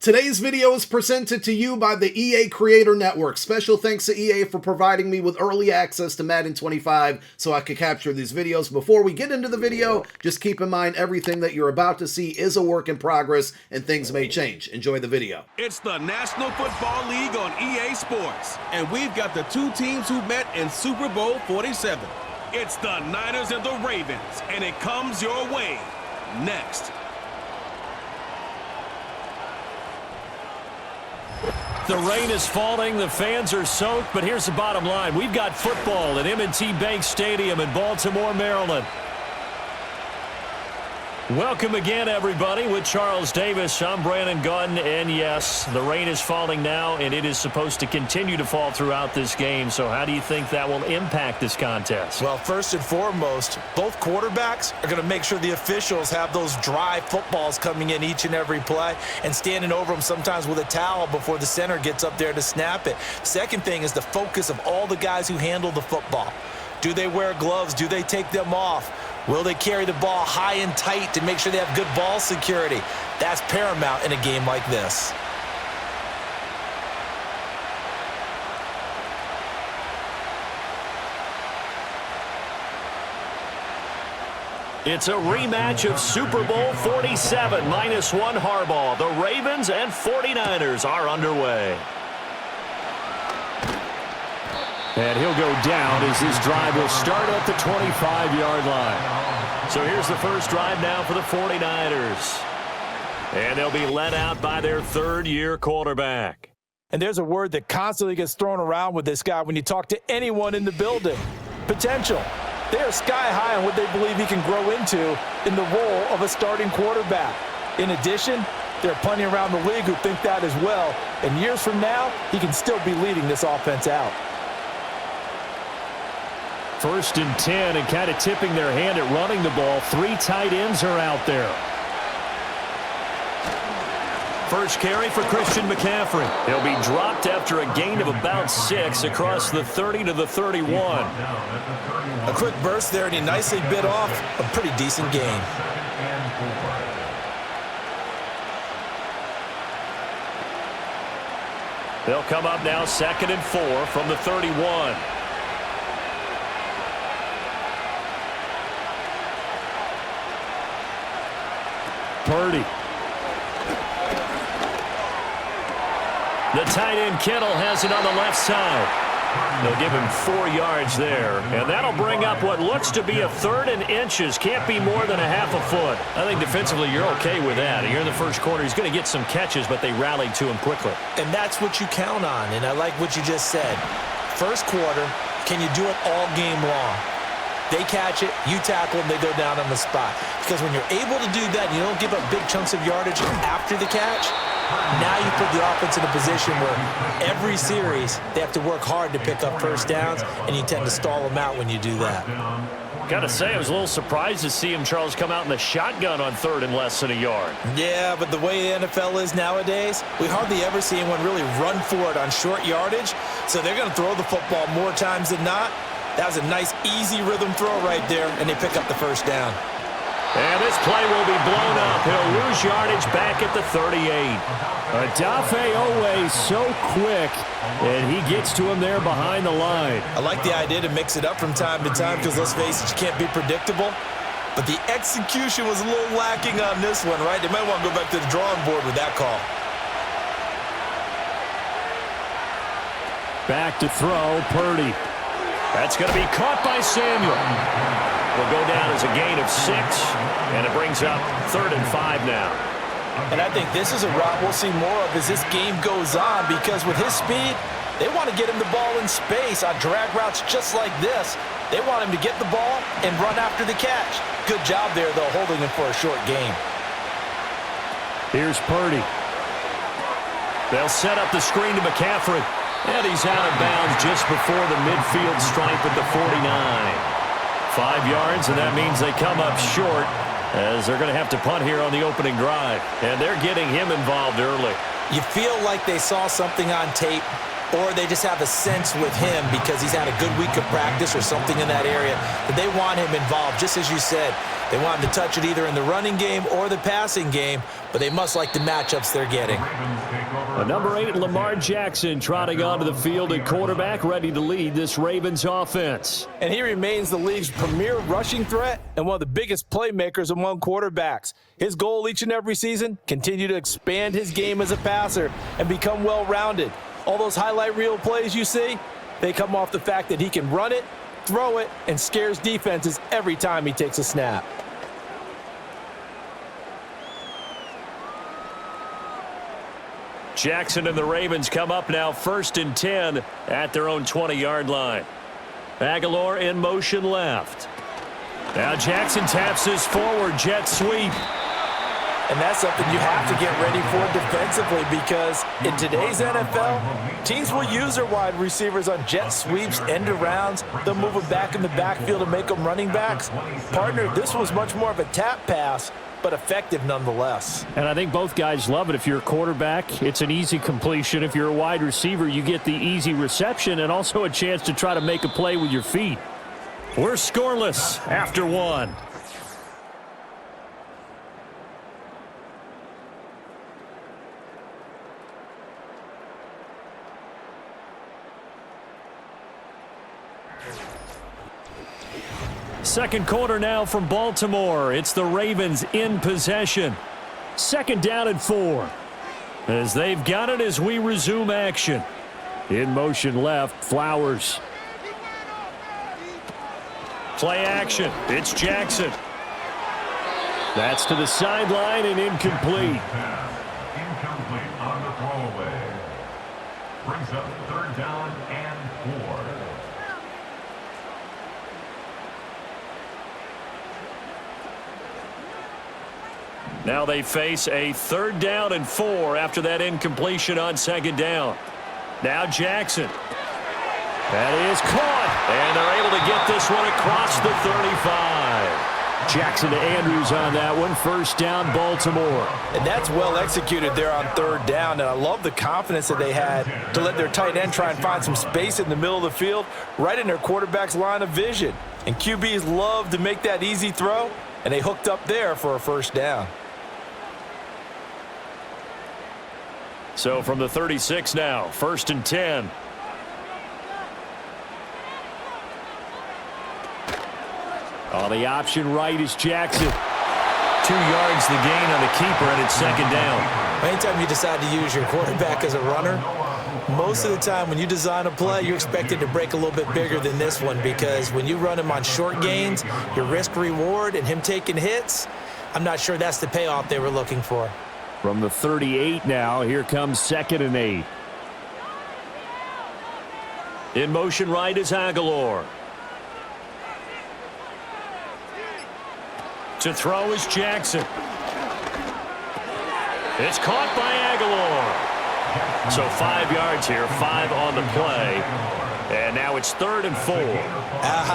Today's video is presented to you by the EA Creator Network. Special thanks to EA for providing me with early access to Madden 25 so I could capture these videos. Before we get into the video, just keep in mind everything that you're about to see is a work in progress and things may change. Enjoy the video. It's the National Football League on EA Sports, and we've got the two teams who met in Super Bowl 47. It's the Niners and the Ravens, and it comes your way next. The rain is falling, the fans are soaked, but here's the bottom line. We've got football at M&T Bank Stadium in Baltimore, Maryland. Welcome again, everybody, with Charles Davis. I'm Brandon Gunn, and yes, the rain is falling now, and it is supposed to continue to fall throughout this game. So how do you think that will impact this contest? Well, first and foremost, both quarterbacks are going to make sure the officials have those dry footballs coming in each and every play and standing over them sometimes with a towel before the center gets up there to snap it. Second thing is the focus of all the guys who handle the football. Do they wear gloves? Do they take them off? Will they carry the ball high and tight to make sure they have good ball security? That's paramount in a game like this. It's a rematch of Super Bowl 47, -1 Harbaugh. The Ravens and 49ers are underway. And he'll go down as this drive will start at the 25-yard line. So here's the first drive now for the 49ers. And they'll be led out by their third-year quarterback. And there's a word that constantly gets thrown around with this guy when you talk to anyone in the building. Potential. They are sky high on what they believe he can grow into in the role of a starting quarterback. In addition, there are plenty around the league who think that as well. And years from now, he can still be leading this offense out. First and 10, and kind of tipping their hand at running the ball. Three tight ends are out there. First carry for Christian McCaffrey. He'll be dropped after a gain of about 6 across the 30 to the 31. A quick burst there, and he nicely bit off a pretty decent gain. They'll come up now 2nd and 4 from the 31. Purdy. The tight end Kittle has it on the left side. They'll give him 4 yards there, and that'll bring up what looks to be a 3rd and inches. Can't be more than a half a foot. I think defensively you're okay with that. Here in the first quarter, he's going to get some catches, but they rallied to him quickly. And that's what you count on, and I like what you just said. First quarter, can you do it all game long? They catch it, you tackle them, they go down on the spot. Because when you're able to do that, you don't give up big chunks of yardage after the catch, now you put the offense in a position where every series they have to work hard to pick up first downs, and you tend to stall them out when you do that. Got to say, I was a little surprised to see him, Charles, come out in the shotgun on 3rd and less than a yard. Yeah, but the way the NFL is nowadays, we hardly ever see anyone really run for it on short yardage, so they're going to throw the football more times than not. That was a nice, easy rhythm throw right there, and they pick up the first down. And this play will be blown up. He'll lose yardage back at the 38. Odafe Oweh so quick, and he gets to him there behind the line. I like the idea to mix it up from time to time because, let's face it, you can't be predictable. But the execution was a little lacking on this one, right? They might want to go back to the drawing board with that call. Back to throw, Purdy. That's going to be caught by Samuel. Will go down as a gain of 6, and it brings up 3rd and 5 now. And I think this is a route we'll see more of as this game goes on, because with his speed, they want to get him the ball in space on drag routes just like this. They want him to get the ball and run after the catch. Good job there, though, holding him for a short gain. Here's Purdy. They'll set up the screen to McCaffrey. And he's out of bounds just before the midfield stripe at the 49. 5 yards, and that means they come up short as they're going to have to punt here on the opening drive. And they're getting him involved early. You feel like they saw something on tape or they just have a sense with him because he's had a good week of practice or something in that area that they want him involved. Just as you said, they want him to touch it either in the running game or the passing game, but they must like the matchups they're getting. Number 8, Lamar Jackson, trotting onto the field at quarterback, ready to lead this Ravens offense. And he remains the league's premier rushing threat and one of the biggest playmakers among quarterbacks. His goal each and every season, continue to expand his game as a passer and become well-rounded. All those highlight reel plays you see, they come off the fact that he can run it, throw it, and scares defenses every time he takes a snap. Jackson and the Ravens come up now 1st and 10 at their own 20-yard line. Aguilar in motion left. Now Jackson taps his forward jet sweep. And that's something you have to get ready for defensively because in today's NFL, teams will use their wide receivers on jet sweeps, end arounds. They'll move them back in the backfield and make them running backs. Partner, this was much more of a tap pass, but effective nonetheless. And I think both guys love it. If you're a quarterback, it's an easy completion. If you're a wide receiver, you get the easy reception and also a chance to try to make a play with your feet. We're scoreless after 1. Second quarter now from Baltimore. It's the Ravens in possession. 2nd down and 4. As they've got it as we resume action. In motion left, Flowers. Play action. It's Jackson. That's to the sideline and incomplete. Incomplete on the throwaway. Brings up 3rd down and 4. Now they face a 3rd down and 4 after that incompletion on 2nd down. Now Jackson. That is caught. And they're able to get this one across the 35. Jackson to Andrews on that one. 1st down, Baltimore. And that's well executed there on 3rd down. And I love the confidence that they had to let their tight end try and find some space in the middle of the field, right in their quarterback's line of vision. And QBs love to make that easy throw, and they hooked up there for a 1st down. So from the 36 now, 1st and 10. On the option right is Jackson. 2 yards the gain on the keeper, and it's 2nd down. Anytime you decide to use your quarterback as a runner, most of the time when you design a play, you're expected to break a little bit bigger than this one because when you run him on short gains, your risk-reward and him taking hits, I'm not sure that's the payoff they were looking for. From the 38 now, here comes 2nd and 8. In motion right is Aguilar. To throw is Jackson. It's caught by Aguilar. So 5 yards here, 5 on the play. And now it's 3rd and 4.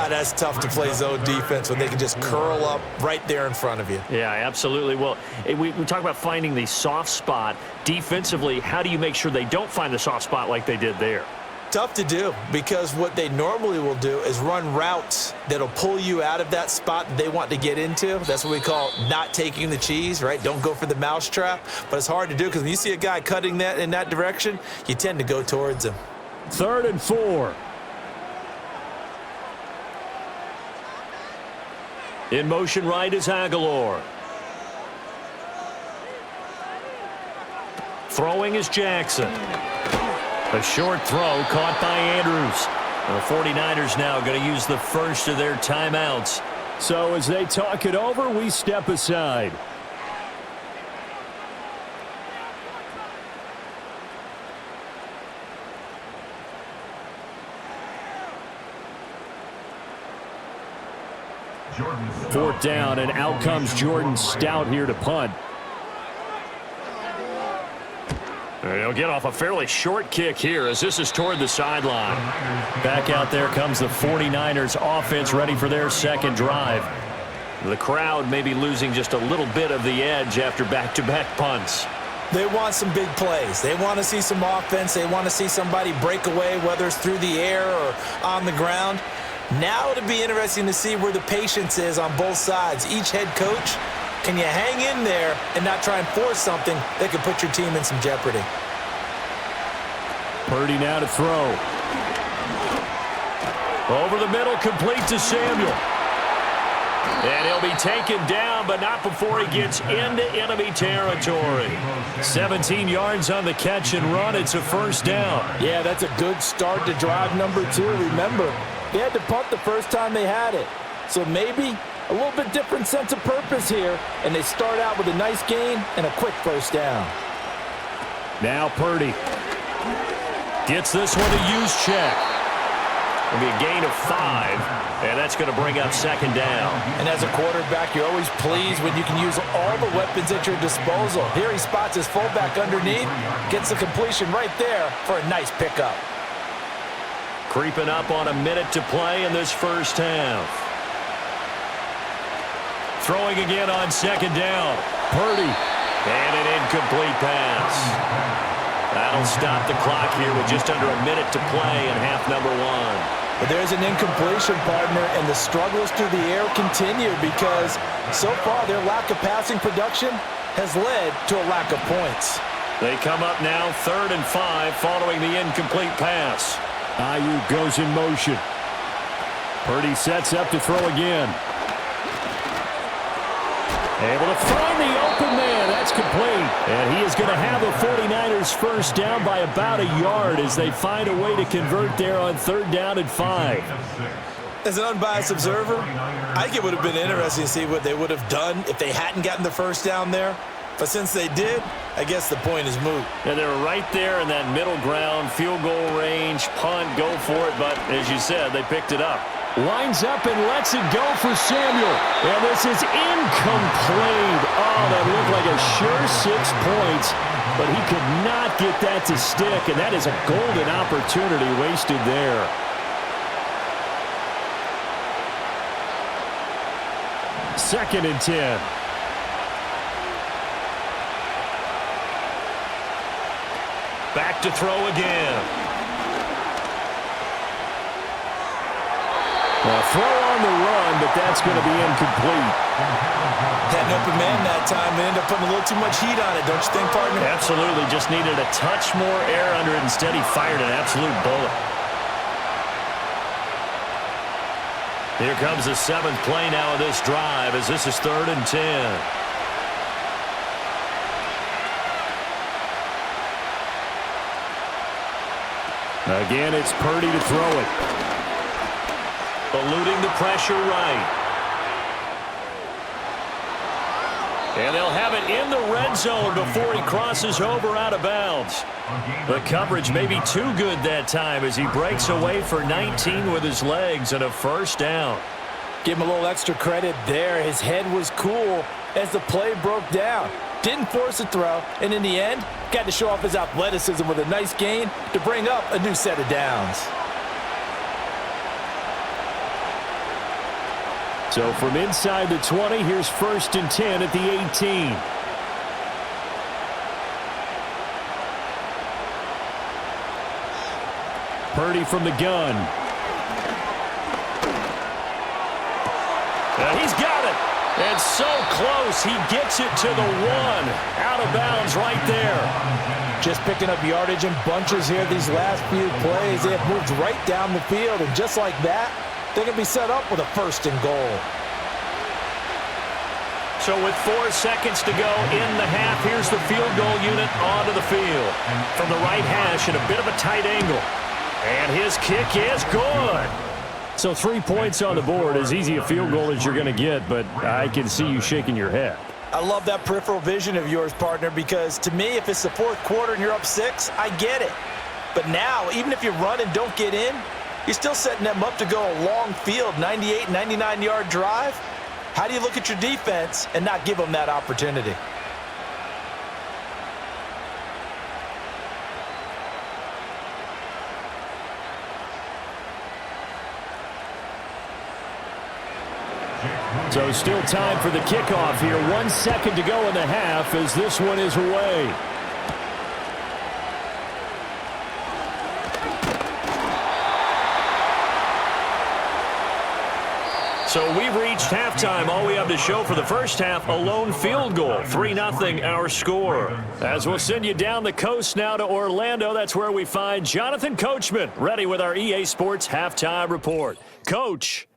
That's tough to play zone defense when they can just curl up right there in front of you. Yeah, absolutely. Well, we talk about finding the soft spot. Defensively, how do you make sure they don't find the soft spot like they did there? Tough to do because what they normally will do is run routes that'll pull you out of that spot that they want to get into. That's what we call not taking the cheese, right? Don't go for the mousetrap. But it's hard to do because when you see a guy cutting that in that direction, you tend to go towards him. 3rd and 4. In motion right is Aguilar. Throwing is Jackson. A short throw caught by Andrews. The 49ers now going to use the first of their timeouts. So as they talk it over, we step aside. Fourth down, and out comes Jordan Stout here to punt. He'll get off a fairly short kick here as this is toward the sideline. Back out there comes the 49ers offense ready for their second drive. The crowd may be losing just a little bit of the edge after back-to-back punts. They want some big plays. They want to see some offense. They want to see somebody break away, whether it's through the air or on the ground. Now it'll be interesting to see where the patience is on both sides. Each head coach, can you hang in there and not try and force something that could put your team in some jeopardy? Purdy now to throw. Over the middle, complete to Samuel. And he'll be taken down, but not before he gets into enemy territory. 17 yards on the catch and run. It's a first down. Yeah, that's a good start to drive number 2. Remember, they had to punt the first time they had it. So maybe a little bit different sense of purpose here, and they start out with a nice gain and a quick first down. Now Purdy gets this one to use check. It'll be a gain of 5, and that's going to bring up second down. And as a quarterback, you're always pleased when you can use all the weapons at your disposal. Here he spots his fullback underneath, gets the completion right there for a nice pickup. Creeping up on a minute to play in this first half. Throwing again on second down. Purdy. And an incomplete pass. That'll stop the clock here with just under a minute to play in half number 1. But there's an incompletion, partner, and the struggles through the air continue because so far their lack of passing production has led to a lack of points. They come up now 3rd and 5 following the incomplete pass. Ayuk goes in motion. Purdy sets up to throw again. Able to find the open man. That's complete. And he is going to have the 49ers first down by about a yard as they find a way to convert there on 3rd down and 5. As an unbiased observer, I think it would have been interesting to see what they would have done if they hadn't gotten the first down there. But since they did, I guess the point is moot. And they're right there in that middle ground, field goal range, punt, go for it. But as you said, they picked it up. Lines up and lets it go for Samuel. And this is incomplete. Oh, that looked like a sure 6 points. But he could not get that to stick. And that is a golden opportunity wasted there. Second and 10. Back to throw again. Throw on the run, but that's going to be incomplete. Had an open man that time. They ended up putting a little too much heat on it, don't you think, partner? Absolutely. Just needed a touch more air under it. Instead, he fired an absolute bullet. Here comes the 7th play now of this drive as this is 3rd and 10. Again, it's Purdy to throw it. Eluding the pressure right. And they'll have it in the red zone before he crosses over out of bounds. The coverage may be too good that time as he breaks away for 19 with his legs and a first down. Give him a little extra credit there. His head was cool as the play broke down. Didn't force a throw, and in the end, got to show off his athleticism with a nice gain to bring up a new set of downs. So from inside the 20, here's 1st and 10 at the 18. Purdy from the gun. He's got it. And so close, he gets it to the 1. Out of bounds right there. Just picking up yardage in bunches here these last few plays. They have moved right down the field, and just like that, they're going to be set up with a 1st and goal. So with 4 seconds to go in the half, here's the field goal unit onto the field. From the right hash at a bit of a tight angle. And his kick is good. So 3 points on the board, as easy a field goal as you're going to get, but I can see you shaking your head. I love that peripheral vision of yours, partner, because to me, if it's the 4th quarter and you're up 6, I get it. But now, even if you run and don't get in, you're still setting them up to go a long field, 98, 99-yard drive. How do you look at your defense and not give them that opportunity? So still time for the kickoff here. 1 second to go in the half as this one is away. So we've reached halftime. All we have to show for the first half, a lone field goal. 3-0 our score. As we'll send you down the coast now to Orlando, that's where we find Jonathan Coachman, ready with our EA Sports halftime report. Coach.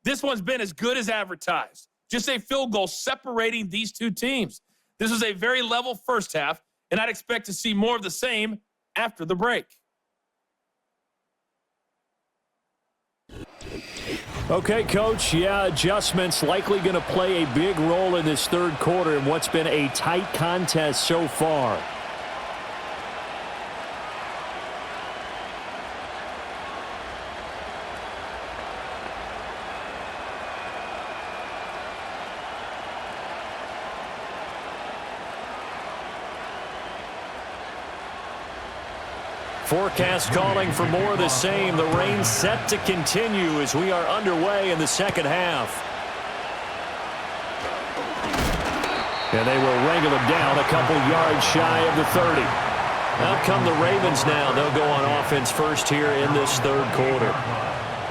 This one's been as good as advertised. Just a field goal separating these two teams. This was a very level first half, and I'd expect to see more of the same after the break. Okay, Coach, adjustments likely going to play a big role in this third quarter in what's been a tight contest so far. Forecast calling for more of the same. The rain set to continue as we are underway in the second half. And they will wrangle them down a couple yards shy of the 30. Out come the Ravens now. They'll go on offense first here in this third quarter.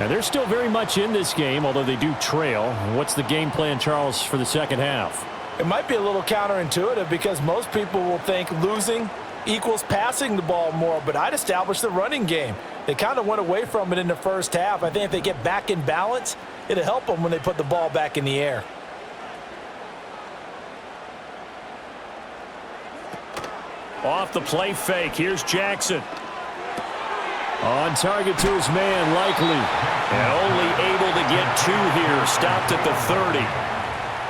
And they're still very much in this game, although they do trail. What's the game plan, Charles, for the second half? It might be a little counterintuitive because most people will think losing equals passing the ball more, but I'd establish the running game. They kind of went away from it in the first half. I think if they get back in balance, it'll help them when they put the ball back in the air. Off the play fake, here's Jackson. On target to his man, likely. And only able to get two here, stopped at the 30.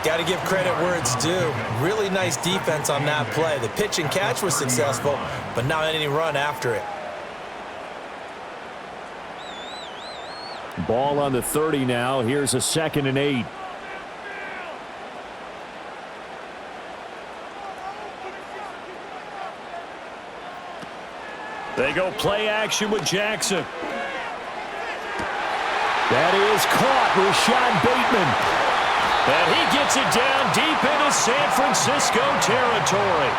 Got to give credit where it's due. Really nice defense on that play. The pitch and catch was successful, but not any run after it. Ball on the 30 now. Here's a 2nd and 8. They go play action with Jackson. That is caught. Rashad Bateman. And he gets it down deep into San Francisco territory.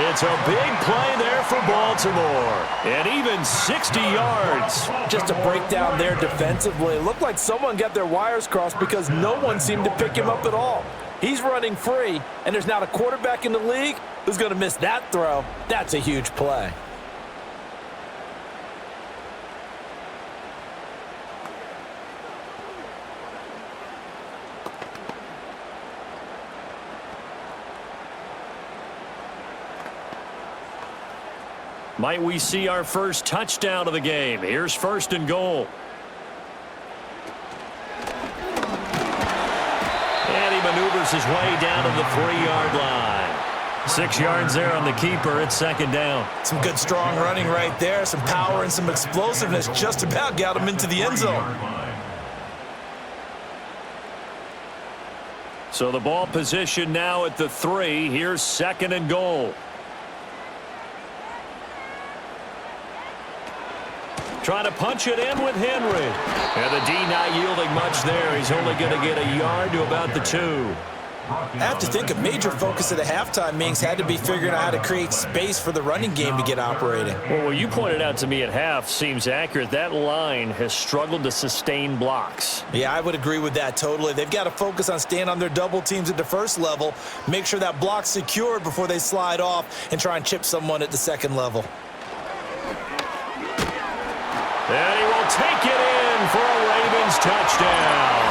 It's a big play there for Baltimore. And even 60 yards. Just a breakdown there defensively. It looked like someone got their wires crossed because no one seemed to pick him up at all. He's running free, and there's not a quarterback in the league who's going to miss that throw. That's a huge play. Might we see our first touchdown of the game? Here's 1st and goal. And he maneuvers his way down to the 3-yard line. 6 yards there on the keeper. It's 2nd down. Some good strong running right there. Some power and some explosiveness. Just about got him into the end zone. So the ball position now at the 3. Here's 2nd and goal. Trying to punch it in with Henry. And the D not yielding much there. He's only going to get a yard to about the 2. I have to think a major focus of the halftime meetings had to be figuring out how to create space for the running game to get operating. Well, what you pointed out to me at half seems accurate. That line has struggled to sustain blocks. Yeah, I would agree with that totally. They've got to focus on staying on their double teams at the first level, make sure that block's secured before they slide off and try and chip someone at the second level. And he will take it in for a Ravens touchdown.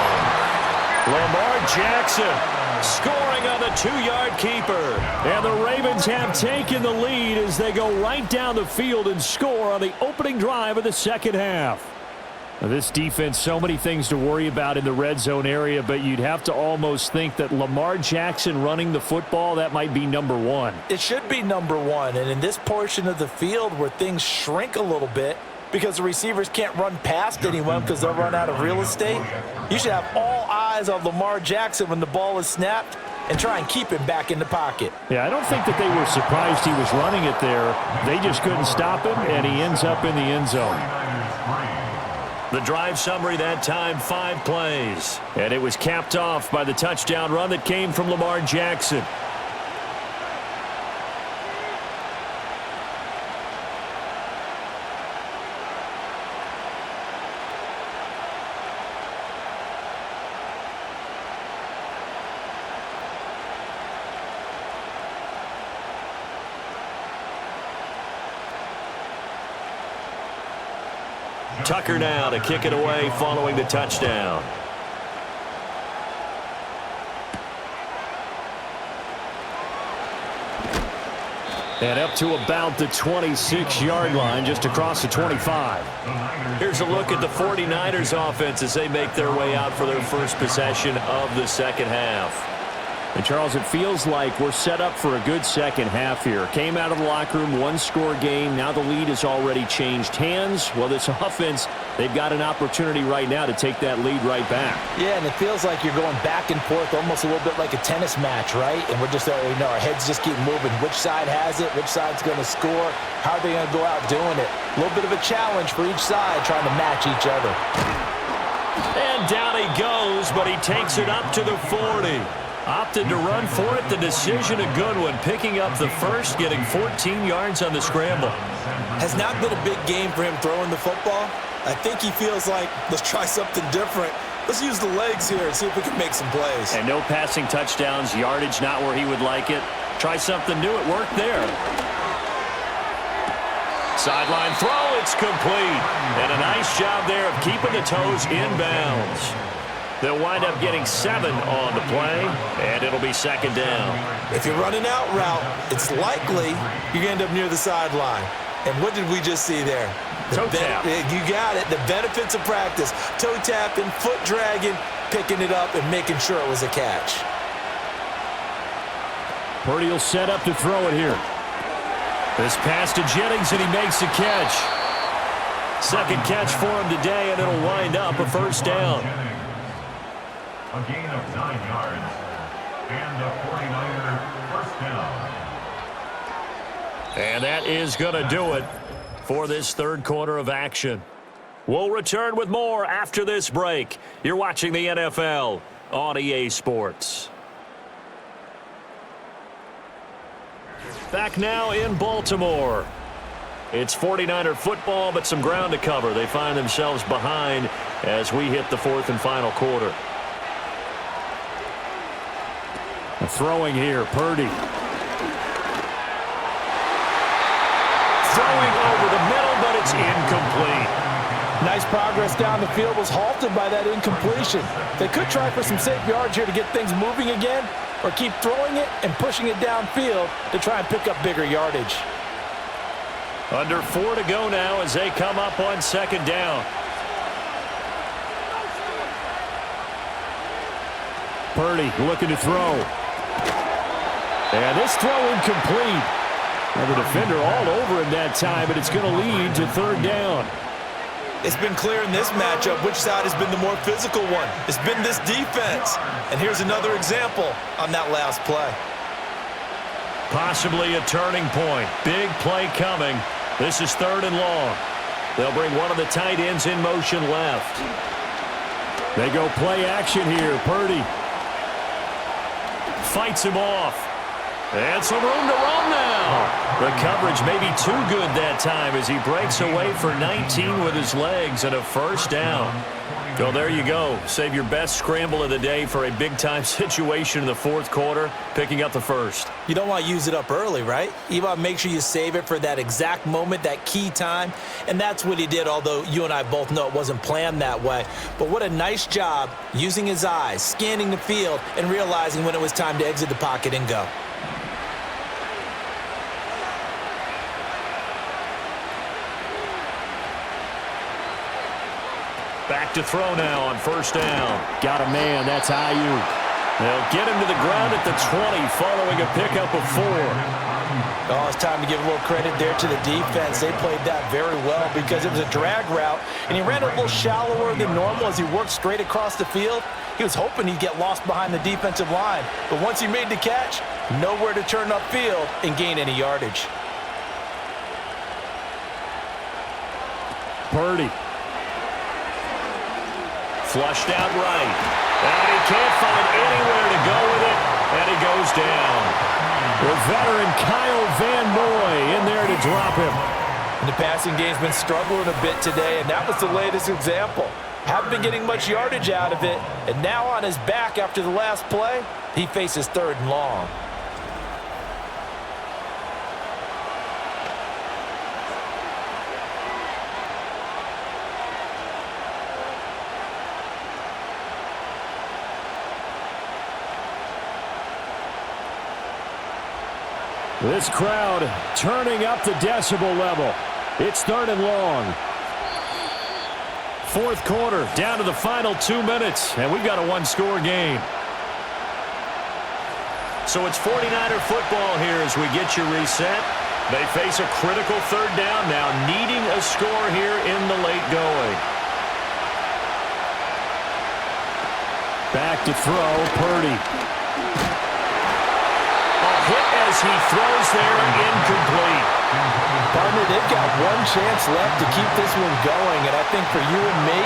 Lamar Jackson scoring on the 2-yard keeper. And the Ravens have taken the lead as they go right down the field and score on the opening drive of the second half. Now, this defense, so many things to worry about in the red zone area, but you'd have to almost think that Lamar Jackson running the football, that might be number 1. It should be number 1. And in this portion of the field where things shrink a little bit, because the receivers can't run past anyone because they'll run out of real estate, you should have all eyes on Lamar Jackson when the ball is snapped and try and keep him back in the pocket. Yeah, I don't think that they were surprised he was running it there. They just couldn't stop him, and he ends up in the end zone. The drive summary that time, 5 plays. And it was capped off by the touchdown run that came from Lamar Jackson. Tucker now to kick it away following the touchdown. And up to about the 26-yard line, just across the 25. Here's a look at the 49ers offense as they make their way out for their first possession of the second half. And, Charles, it feels like we're set up for a good second half here. Came out of the locker room, one-score game. Now the lead has already changed hands. Well, this offense, they've got an opportunity right now to take that lead right back. Yeah, and it feels like you're going back and forth almost a little bit like a tennis match, right? And we're just, our heads just keep moving. Which side has it? Which side's going to score? How are they going to go out doing it? A little bit of a challenge for each side trying to match each other. And down he goes, but he takes it up to the 40. Opted to run for it. The decision a good one. Picking up the first, getting 14 yards on the scramble. Has not been a big game for him throwing the football. I think he feels like, let's try something different. Let's use the legs here and see if we can make some plays. And no passing touchdowns, yardage not where he would like it. Try something new. It worked there. Sideline throw. It's complete. And a nice job there of keeping the toes in bounds. They'll wind up getting 7 on the play, and it'll be second down. If you're running out route, it's likely you're going to end up near the sideline. And what did we just see there? Toe tap. You got it. The benefits of practice. Toe tapping, foot dragging, picking it up, and making sure it was a catch. Purdy will set up to throw it here. This pass to Jennings, and he makes the catch. Second catch for him today, and it'll wind up a first down. A gain of 9 yards, and the 49er first down. And that is going to do it for this third quarter of action. We'll return with more after this break. You're watching the NFL on EA Sports. Back now in Baltimore. It's 49er football, but some ground to cover. They find themselves behind as we hit the fourth and final quarter. Throwing here, Purdy. Throwing over the middle, but it's incomplete. Nice progress down the field was halted by that incompletion. They could try for some safe yards here to get things moving again, or keep throwing it and pushing it downfield to try and pick up bigger yardage. Under 4 to go now as they come up on second down. Purdy looking to throw. And this throw incomplete. And the defender all over him that time, but it's going to lead to third down. It's been clear in this matchup which side has been the more physical one. It's been this defense. And here's another example on that last play. Possibly a turning point. Big play coming. This is third and long. They'll bring one of the tight ends in motion left. They go play action here. Purdy fights him off. And some room to run now. The coverage may be too good that time as he breaks away for 19 with his legs and a first down. Well, there you go. Save your best scramble of the day for a big-time situation in the fourth quarter, picking up the first. You don't want to use it up early, right? You want to make sure you save it for that exact moment, that key time. And that's what he did, although you and I both know it wasn't planned that way. But what a nice job using his eyes, scanning the field, and realizing when it was time to exit the pocket and go. Back to throw now on first down. got a man. That's Ayuk. They'll get him to the ground at the 20 following a pickup of 4. Oh, it's time to give a little credit there to the defense. They played that very well because it was a drag route, and he ran it a little shallower than normal as he worked straight across the field. He was hoping he'd get lost behind the defensive line, but once he made the catch, nowhere to turn upfield and gain any yardage. Purdy. Flushed out right. And he can't find anywhere to go with it, and he goes down. The veteran Kyle Van Noy in there to drop him. And the passing game's been struggling a bit today, and that was the latest example. Haven't been getting much yardage out of it, and now on his back after the last play, he faces third and long. This crowd turning up the decibel level. It's 3rd and long. 4th quarter, down to the final 2 minutes, and we've got a one-score game. So it's 49er football here as we get you reset. They face a critical 3rd down now, needing a score here in the late going. Back to throw, Purdy. A hit as he throws there, incomplete. Partner, they've got one chance left to keep this one going, and I think for you and me,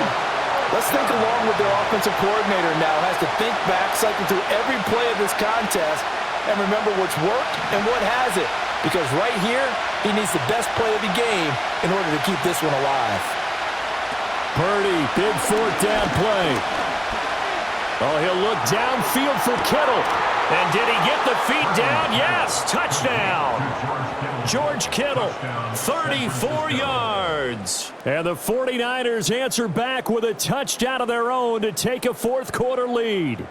let's think along with their offensive coordinator now. Has to think back, cycle through every play of this contest, and remember what's worked and what hasn't. Because right here, he needs the best play of the game in order to keep this one alive. Purdy, big 4th down play. Oh, he'll look downfield for Kittle. And did he get the feet down? Yes, touchdown. George Kittle, 34 yards. And the 49ers answer back with a touchdown of their own to take a 4th quarter lead.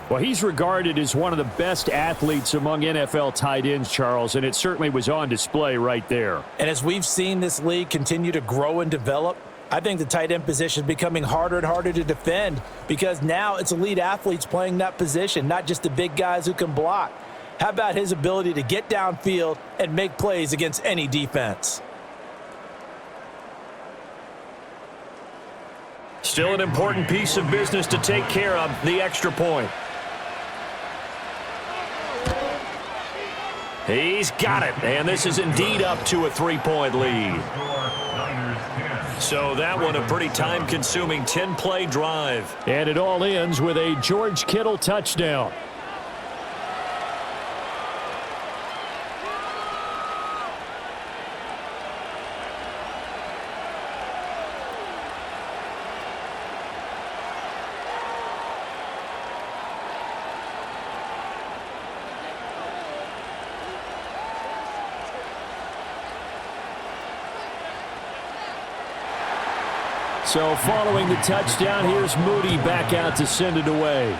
Well, he's regarded as one of the best athletes among NFL tight ends, Charles, and it certainly was on display right there. And as we've seen this league continue to grow and develop, I think the tight end position is becoming harder and harder to defend because now it's elite athletes playing that position, not just the big guys who can block. How about his ability to get downfield and make plays against any defense? Still an important piece of business to take care of, the extra point. He's got it, and this is indeed up to a 3-point lead. So that one a pretty time-consuming 10-play drive. And it all ends with a George Kittle touchdown. So following the touchdown, here's Moody back out to send it away.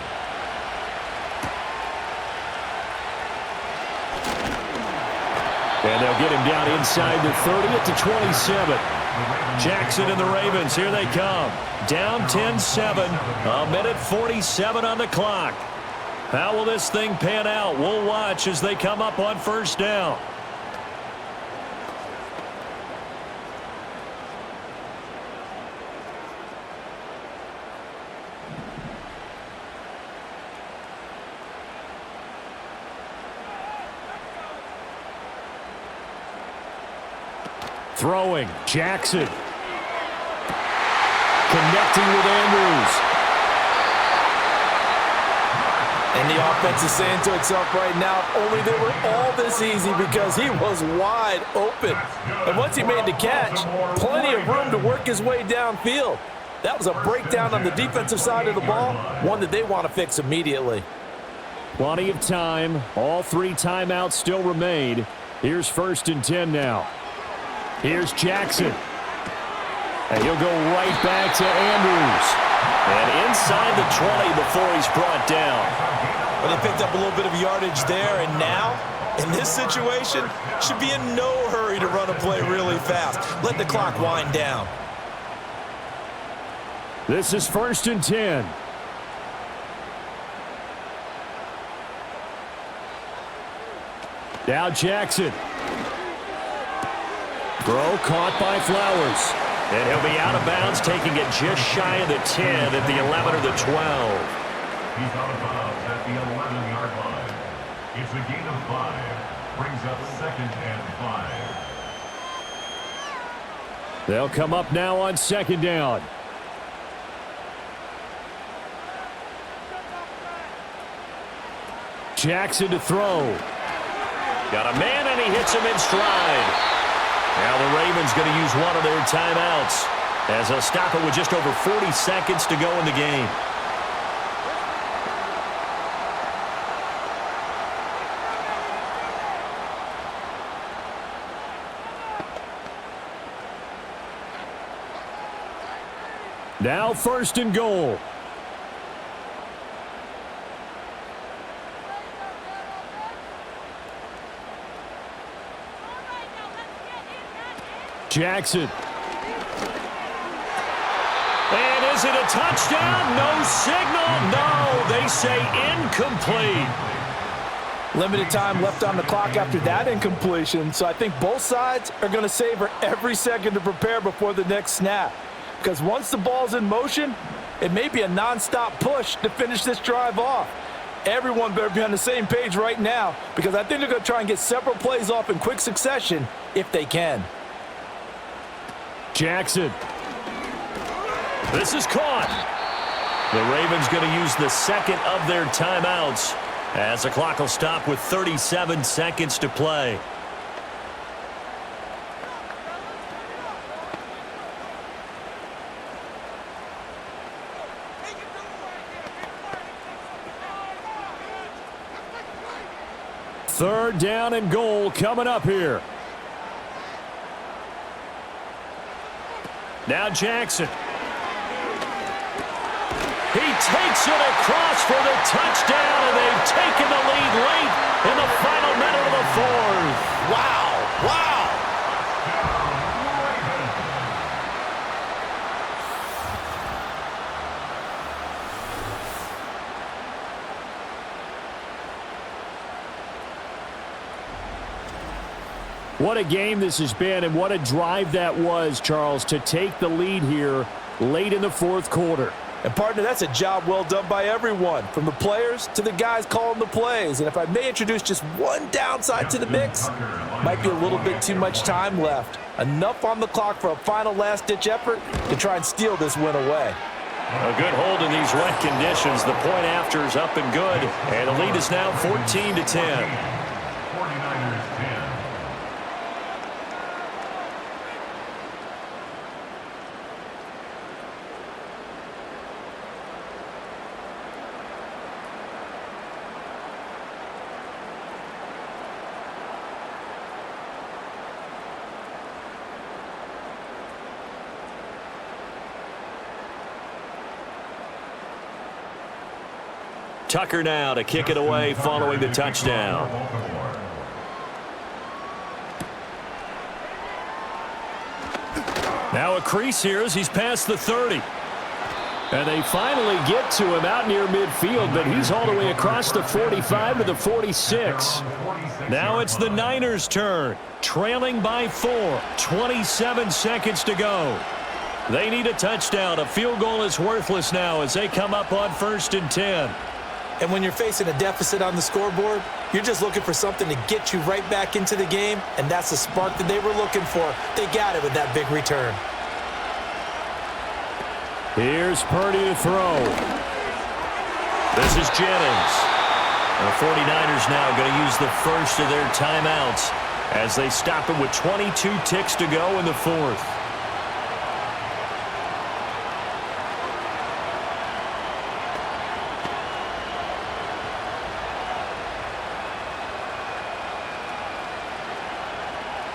And they'll get him down inside the 30 at the 27. Jackson and the Ravens, here they come. Down 10-7, a minute 47 on the clock. How will this thing pan out? We'll watch as they come up on 1st down. Throwing, Jackson. Connecting with Andrews. And the offense is saying to itself right now, if only they were all this easy because he was wide open. And once he made the catch, plenty of room to work his way downfield. That was a breakdown on the defensive side of the ball, one that they want to fix immediately. Plenty of time. All 3 timeouts still remain. Here's 1st and 10 now. Here's Jackson. And he'll go right back to Andrews. And inside the 20 before he's brought down. Well, they picked up a little bit of yardage there, and now, in this situation, should be in no hurry to run a play really fast. Let the clock wind down. This is 1st and 10. Now Jackson. Throw caught by Flowers. And he'll be out of bounds, taking it just shy of the 10 at the 11 or the 12. He's out of bounds at the 11-yard line. It's a gain of 5. Brings up 2nd and 5. They'll come up now on 2nd down. Jackson to throw. Got a man, and he hits him in stride. Now the Ravens going to use one of their timeouts as they'll stop it with just over 40 seconds to go in the game. Now 1st and goal. Jackson. And is it a touchdown? No signal. No, they say incomplete. Limited time left on the clock after that incompletion, so I think both sides are going to savor every second to prepare before the next snap. Because once the ball's in motion, it may be a nonstop push to finish this drive off. Everyone better be on the same page right now, because I think they're going to try and get several plays off in quick succession if they can. Jackson. This is caught. The Ravens going to use the second of their timeouts as the clock will stop with 37 seconds to play. Third down and goal coming up here. Now Jackson. He takes it across for the touchdown, and they've taken the lead late in the final minute of the fourth. Wow, wow. What a game this has been, and what a drive that was, Charles, to take the lead here late in the fourth quarter. And, partner, that's a job well done by everyone, from the players to the guys calling the plays. And if I may introduce just one downside to the mix, might be a little bit too much time left. Enough on the clock for a final last-ditch effort to try and steal this win away. A good hold in these wet conditions. The point after is up and good, and the lead is now 14-10. 49ers 10. Tucker now to kick it away following the touchdown. Now a crease here as he's past the 30. And they finally get to him out near midfield, but he's all the way across the 45 to the 46. Now it's the Niners' turn, trailing by 4, 27 seconds to go. They need a touchdown. A field goal is worthless now as they come up on 1st and 10. And when you're facing a deficit on the scoreboard, you're just looking for something to get you right back into the game, and that's the spark that they were looking for. They got it with that big return. Here's Purdy to throw. This is Jennings. The 49ers now going to use the first of their timeouts as they stop it with 22 ticks to go in the fourth.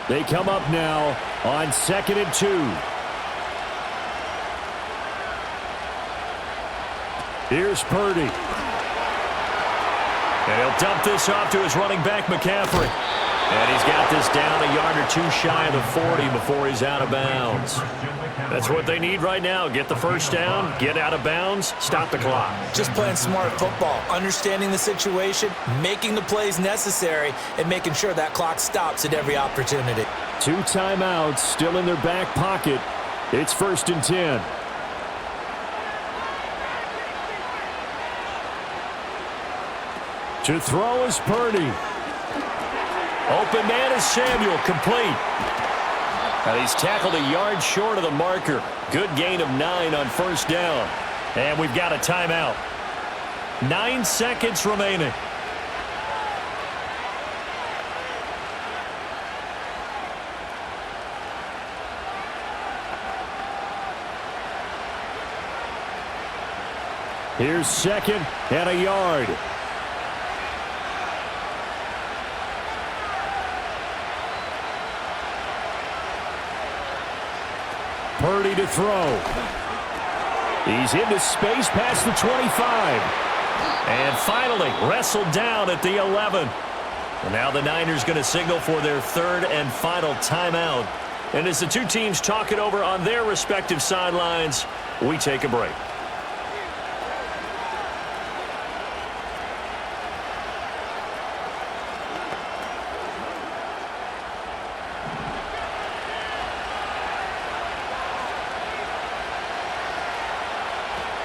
They come up now on 2nd and 2. Here's Purdy. And he'll dump this off to his running back, McCaffrey. And he's got this down a yard or two shy of the 40 before he's out of bounds. That's what they need right now. Get the first down, get out of bounds, stop the clock. Just playing smart football, understanding the situation, making the plays necessary, and making sure that clock stops at every opportunity. 2 timeouts still in their back pocket. It's 1st and 10. To throw is Purdy. Open man is Samuel, complete. And he's tackled a yard short of the marker. Good gain of 9 on 1st down. And we've got a timeout. 9 seconds remaining. Here's 2nd and a yard. Purdy to throw. He's into space past the 25. And finally wrestled down at the 11. And now the Niners going to signal for their 3rd and final timeout And as the two teams talk it over on their respective sidelines, we take a break.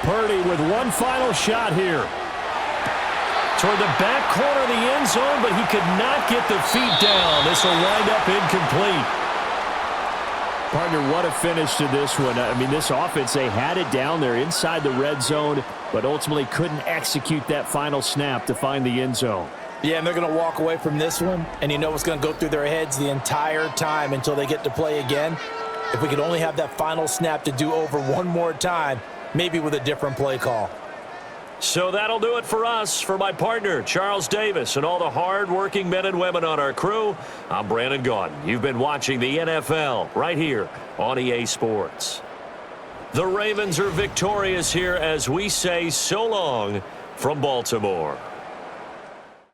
Purdy with one final shot here. Toward the back corner of the end zone, but he could not get the feet down. This will wind up incomplete. Partner, what a finish to this one. I mean, this offense, they had it down there inside the red zone, but ultimately couldn't execute that final snap to find the end zone. Yeah, and they're going to walk away from this one, and you know what's going to go through their heads the entire time until they get to play again. If we could only have that final snap to do over one more time, maybe with a different play call. So that'll do it for us. For my partner, Charles Davis, and all the hard-working men and women on our crew, I'm Brandon Gaudin. You've been watching the NFL right here on EA Sports. The Ravens are victorious here as we say so long from Baltimore.